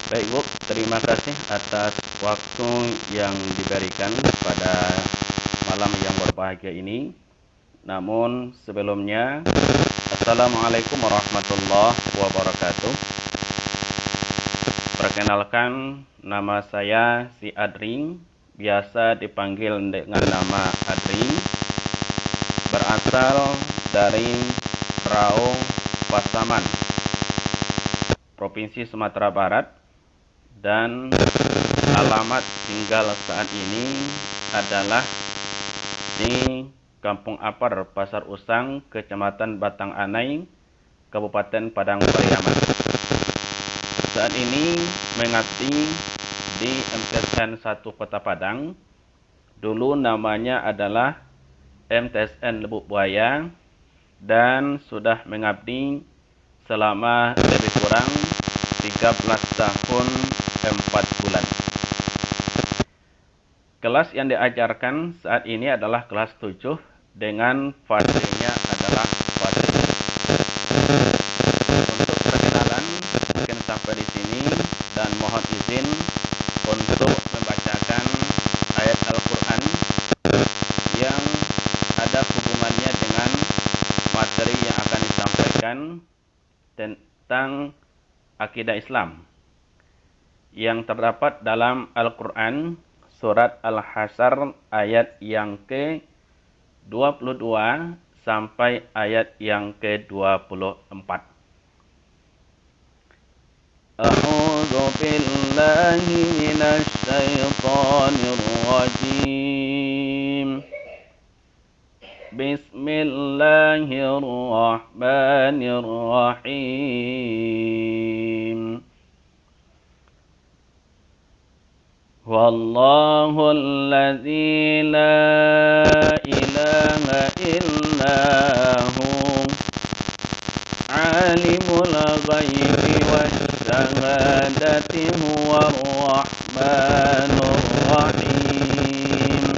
Baik Bu, terima kasih atas waktu yang diberikan pada malam yang berbahagia ini. Namun sebelumnya, Assalamualaikum warahmatullahi wabarakatuh. Perkenalkan, nama saya si Adring, biasa dipanggil dengan nama Adring, berasal dari Rau Pasaman, Provinsi Sumatera Barat, dan alamat tinggal saat ini adalah di Kampung Apar, Pasar Usang, Kecamatan Batang Anai, Kabupaten Padang Pariaman. Saat ini mengabdi di MTSN 1 Kota Padang. Dulu namanya adalah MTSN Lubuk Buaya dan sudah mengabdi selama lebih kurang 13 tahun 4 bulan. Kelas yang diajarkan saat ini adalah kelas 7 dengan fasenya adalah fase. Untuk perkenalan mungkin sampai di sini dan mohon izin untuk membacakan ayat Al-Qur'an yang ada hubungannya dengan materi yang akan disampaikan tentang akidah Islam yang terdapat dalam Al-Quran surat Al-Hasyr ayat yang ke-22 sampai ayat yang ke-24. A'udzu billahi minasy syaithanir rajim. Bismillahirrahmanirrahim. Wallahu alladzi la ilaha illahu alimul ghaibi wasyahadati huwar rahmanur rahim.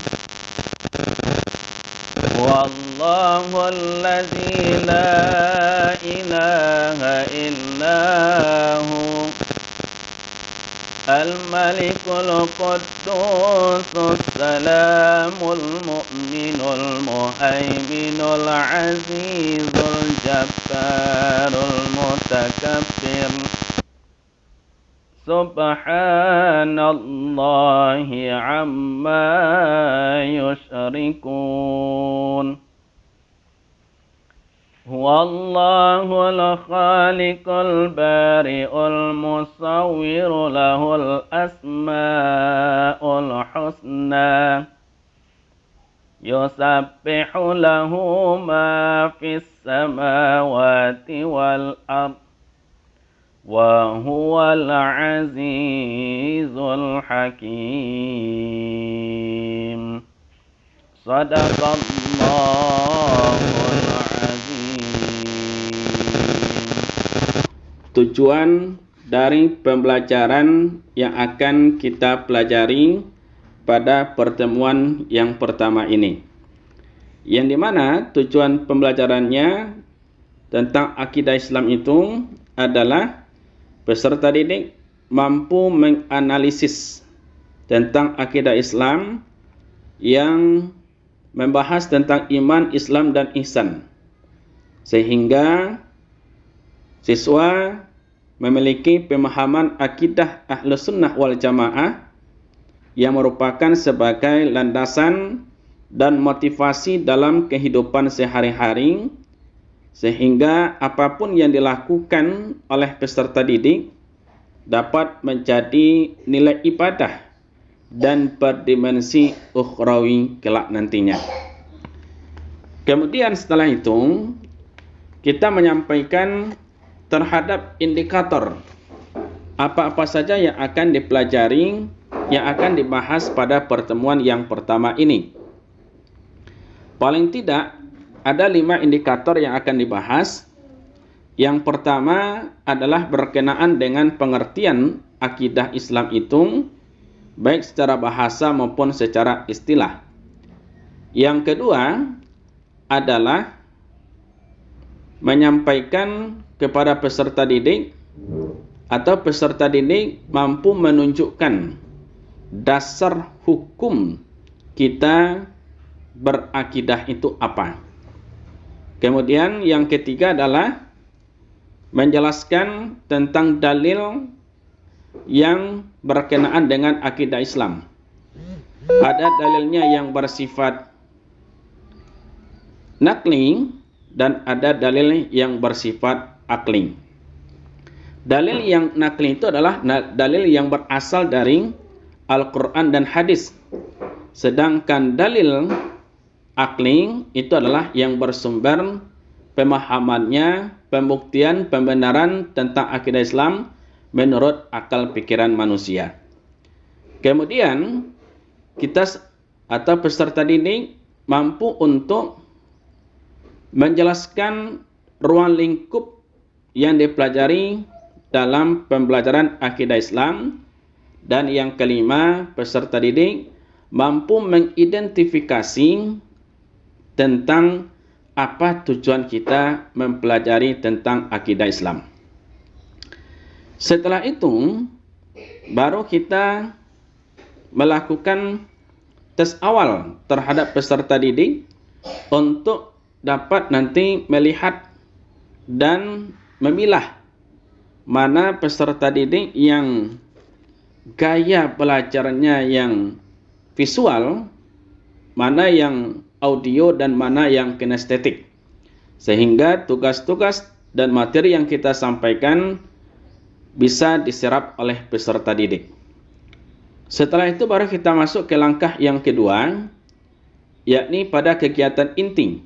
Wallahu alladzi la ilaha illahu Al-Malikul Quddus Salamul Mu'minul Muhaiminul Azizul Jabbarul Mutakabbir. Subhanallahi amma yusyrikun. Huwallahul khaliqul bari'ul musawwiru lahul asma'ul husna. Yusabbihu lahu ma fis samawati wal ard. Wa huwal azizul hakim. Sadaqallahul azim. Tujuan dari pembelajaran yang akan kita pelajari pada pertemuan yang pertama ini, yang dimana tujuan pembelajarannya tentang akidah Islam itu adalah peserta didik mampu menganalisis tentang akidah Islam yang membahas tentang iman, Islam, dan ihsan, sehingga siswa memiliki pemahaman akidah Ahlus Sunnah wal Jamaah yang merupakan sebagai landasan dan motivasi dalam kehidupan sehari-hari, sehingga apapun yang dilakukan oleh peserta didik dapat menjadi nilai ibadah dan berdimensi ukhrawi kelak nantinya. Kemudian setelah itu kita menyampaikan terhadap indikator apa-apa saja yang akan dipelajari, yang akan dibahas pada pertemuan yang pertama ini. Paling tidak ada 5 indikator yang akan dibahas. Yang pertama adalah berkenaan dengan pengertian akidah Islam itu, baik secara bahasa maupun secara istilah. Yang kedua adalah menyampaikan kepada peserta didik atau peserta didik mampu menunjukkan dasar hukum kita berakidah itu apa. Kemudian yang ketiga adalah menjelaskan tentang dalil yang berkenaan dengan akidah Islam. Ada dalilnya yang bersifat nakli dan ada dalil yang bersifat akli. Dalil yang nakli itu adalah dalil yang berasal dari Al-Quran dan hadis. Sedangkan dalil akli itu adalah yang bersumber pemahamannya, pembuktian, pembenaran tentang akidah Islam menurut akal pikiran manusia. Kemudian kita atau peserta didik mampu untuk menjelaskan ruang lingkup yang dipelajari dalam pembelajaran akidah Islam. Dan yang kelima, peserta didik mampu mengidentifikasi tentang apa tujuan kita mempelajari tentang akidah Islam. Setelah itu, baru kita melakukan tes awal terhadap peserta didik untuk dapat nanti melihat dan memilah mana peserta didik yang gaya belajarnya yang visual, mana yang audio, dan mana yang kinestetik. Sehingga tugas-tugas dan materi yang kita sampaikan bisa diserap oleh peserta didik. Setelah itu baru kita masuk ke langkah yang kedua, yakni pada kegiatan inti,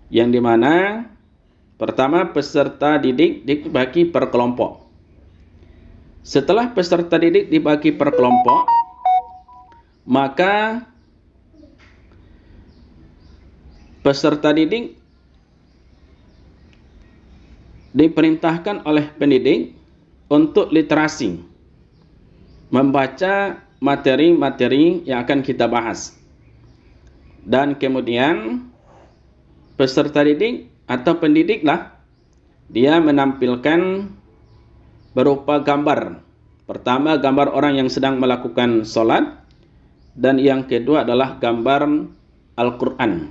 yang dimana pertama peserta didik dibagi per kelompok. Setelah peserta didik dibagi per kelompok, maka peserta didik diperintahkan oleh pendidik untuk literasi, membaca materi-materi yang akan kita bahas. Dan kemudian peserta didik atau pendidiklah dia menampilkan berupa gambar. Pertama, gambar orang yang sedang melakukan sholat, dan yang kedua adalah gambar Al-Quran.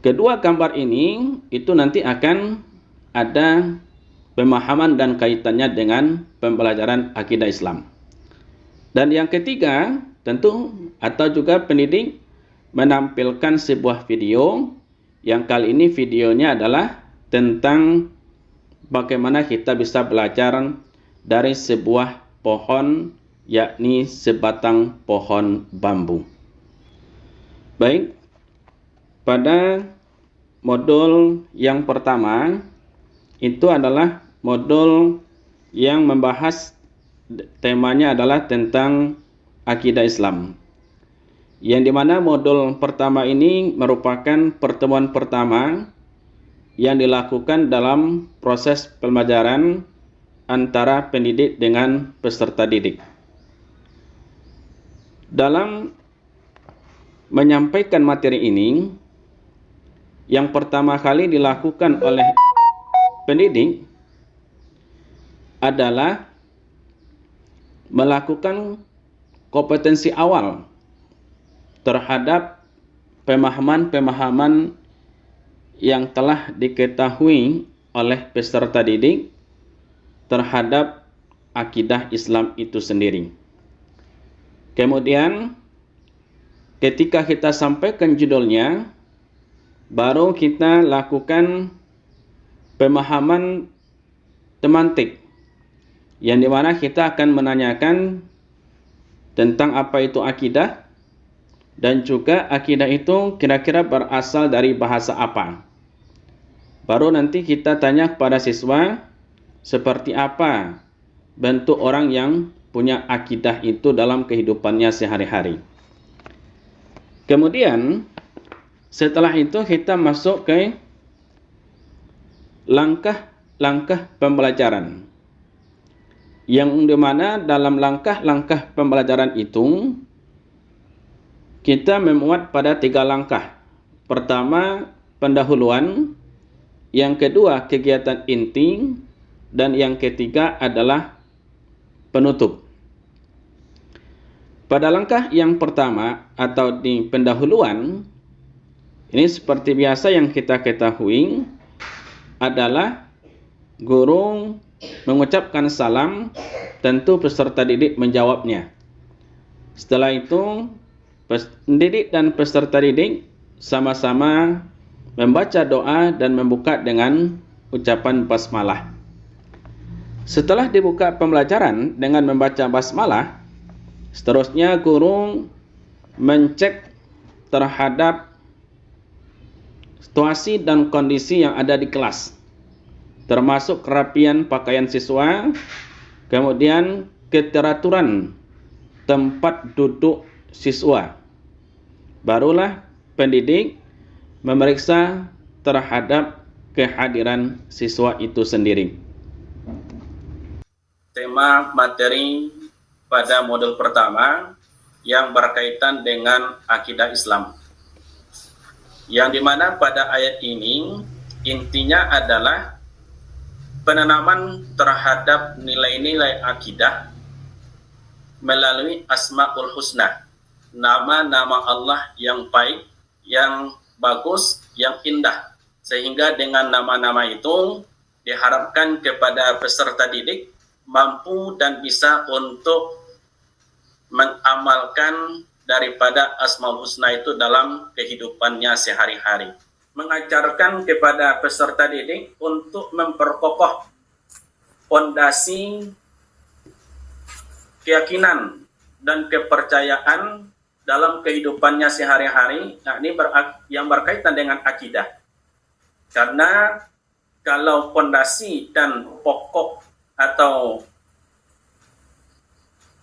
Kedua gambar ini itu nanti akan ada pemahaman dan kaitannya dengan pembelajaran akidah Islam. Dan yang ketiga, tentu atau juga pendidik menampilkan sebuah video, yang kali ini videonya adalah tentang bagaimana kita bisa belajar dari sebuah pohon, yakni sebatang pohon bambu. Baik, pada modul yang pertama itu adalah modul yang membahas temanya adalah tentang akidah Islam. Yang dimana modul pertama ini merupakan pertemuan pertama yang dilakukan dalam proses pembelajaran antara pendidik dengan peserta didik. Dalam menyampaikan materi ini, yang pertama kali dilakukan oleh pendidik adalah melakukan kompetensi awal terhadap pemahaman-pemahaman yang telah diketahui oleh peserta didik terhadap akidah Islam itu sendiri. Kemudian ketika kita sampaikan judulnya, baru kita lakukan pemahaman temantik, yang dimana kita akan menanyakan tentang apa itu akidah, dan juga akidah itu kira-kira berasal dari bahasa apa. Baru nanti kita tanya kepada siswa, seperti apa bentuk orang yang punya akidah itu dalam kehidupannya sehari-hari. Kemudian setelah itu kita masuk ke langkah-langkah pembelajaran, yang dimana dalam langkah-langkah pembelajaran itu kita memuat pada 3 langkah. Pertama, pendahuluan. Yang kedua, kegiatan inti. dan yang ketiga adalah penutup. Pada langkah yang pertama atau di pendahuluan, ini seperti biasa yang kita ketahui adalah guru mengucapkan salam, tentu peserta didik menjawabnya. Setelah itu, pendidik dan peserta didik sama-sama membaca doa dan membuka dengan ucapan basmalah. Setelah dibuka pembelajaran dengan membaca basmalah, seterusnya guru mencek terhadap situasi dan kondisi yang ada di kelas, termasuk kerapian pakaian siswa, kemudian keteraturan tempat duduk siswa. Barulah pendidik memeriksa terhadap kehadiran siswa itu sendiri. Tema materi pada modul pertama yang berkaitan dengan akidah Islam, yang dimana pada ayat ini intinya adalah penanaman terhadap nilai-nilai akidah melalui Asmaul Husna, nama-nama Allah yang baik, yang bagus, yang indah, sehingga dengan nama-nama itu diharapkan kepada peserta didik mampu dan bisa untuk mengamalkan daripada Asmaul Husna itu dalam kehidupannya sehari-hari. Mengajarkan kepada peserta didik untuk memperkokoh fondasi keyakinan dan kepercayaan dalam kehidupannya sehari-hari, yakni yang berkaitan dengan akidah. Karena kalau fondasi dan pokok atau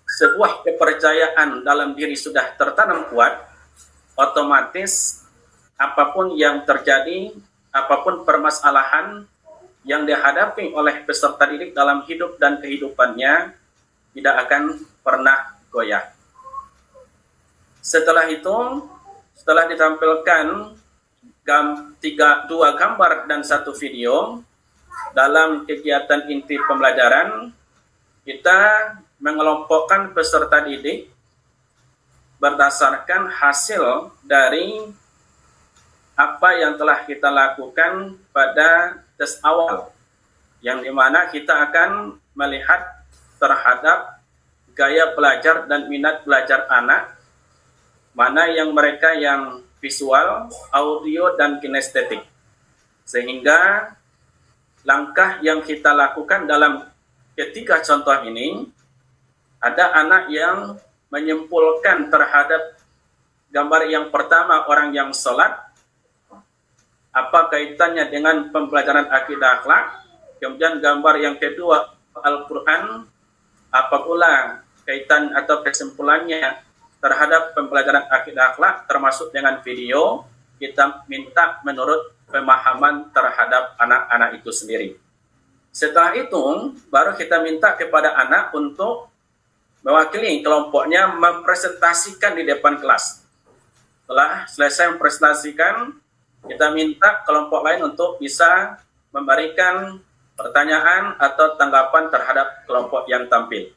sebuah kepercayaan dalam diri sudah tertanam kuat, otomatis apapun yang terjadi, apapun permasalahan yang dihadapi oleh peserta didik dalam hidup dan kehidupannya tidak akan pernah goyah. Setelah itu, setelah ditampilkan dua gambar dan satu video dalam kegiatan inti pembelajaran, kita mengelompokkan peserta didik berdasarkan hasil dari apa yang telah kita lakukan pada tes awal, yang dimana kita akan melihat terhadap gaya belajar dan minat belajar anak, mana yang mereka yang visual, audio, dan kinestetik. Sehingga langkah yang kita lakukan dalam ketiga contoh ini, ada anak yang menyimpulkan terhadap gambar yang pertama orang yang sholat, apa kaitannya dengan pembelajaran akidah akhlak. Kemudian gambar yang kedua Al-Quran, apa pula kaitan atau kesimpulannya terhadap pembelajaran akidah akhlak, termasuk dengan video. Kita minta menurut pemahaman terhadap anak-anak itu sendiri. Setelah itu baru kita minta kepada anak untuk mewakili kelompoknya mempresentasikan di depan kelas. Setelah selesai mempresentasikan, kita minta kelompok lain untuk bisa memberikan pertanyaan atau tanggapan terhadap kelompok yang tampil.